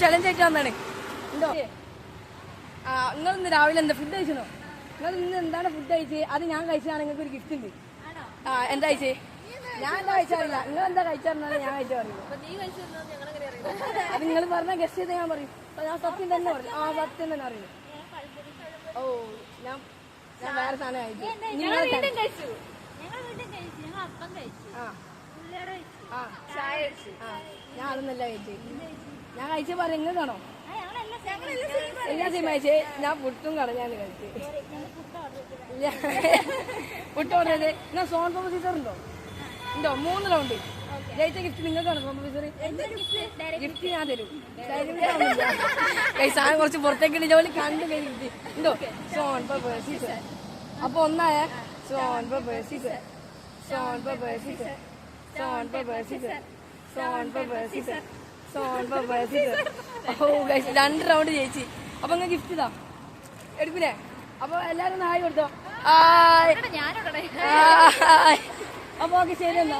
Challenge ആയിട്ട് വന്നാണ് ഉണ്ടോ? നിങ്ങൾ ഇന്ന് രാവിലെ എന്താ ഫുഡ് കഴിച്ചോ? നിങ്ങൾ ഇന്ന് എന്താണ് ഫുഡ് കഴിച്ചത്? അത് ഞാൻ കഴിച്ചതാണ്. നിങ്ങൾക്ക് ഒരു ഗിഫ്റ്റ് ഉണ്ട്. എന്താ കഴിച്ചേ? ഞാൻ എന്താ കഴിച്ചാറില്ല. നിങ്ങൾ എന്താ കഴിച്ചാറില്ല? ഞാൻ കഴിച്ചു പറയും. അത് നിങ്ങൾ പറഞ്ഞ ഗസ്റ്റ് ചെയ്ത് ഞാൻ പറയും. ഞാൻ സത്യം തന്നെ പറയും. സത്യം തന്നെ അറിയും. ഓ ഞാൻ വേറെ സാധനം കഴിച്ചു. ഞാൻ അതൊന്നല്ല കഴിച്ചേ. ഞാൻ കഴിച്ച പറയും നിങ്ങൾക്കാണോ? എല്ലാ സെയിം കഴിച്ചേ. ഞാൻ പുട്ടും കടഞ്ഞാണ് കഴിച്ചത്. പുട്ട് ഓർഡർ ഞാൻ സോൺ സീസർ ഉണ്ടോ? 3 റൗണ്ട് ജയിച്ച ഗിഫ്റ്റ് നിങ്ങൾക്കാണ്. സോൺ സീസർ ഗിഫ്റ്റ് ഞാൻ തരും. സാധനം കുറച്ച് പുറത്തേക്ക് ജോലി കണ്ടു കഴിഞ്ഞിട്ട് ഉണ്ടോ? സോൺ സീസർ. അപ്പൊ ഒന്നായ സോൺ സീസർ സോൺ സീസർ സോൺ സീസർ സോൺ സീസർ സോൺ സീസർ. ഓ 2 റൗണ്ട് ജയിച്ച്. അപ്പൊ നിങ്ങൾ ഗിഫ്റ്റ് ഇതാ എടുക്കില്ലേ? അപ്പൊ എല്ലാരും ഒന്ന് ഹായ് കൊടുത്തോ. അപ്പൊ ഓക്കെ ശരി എന്നാ.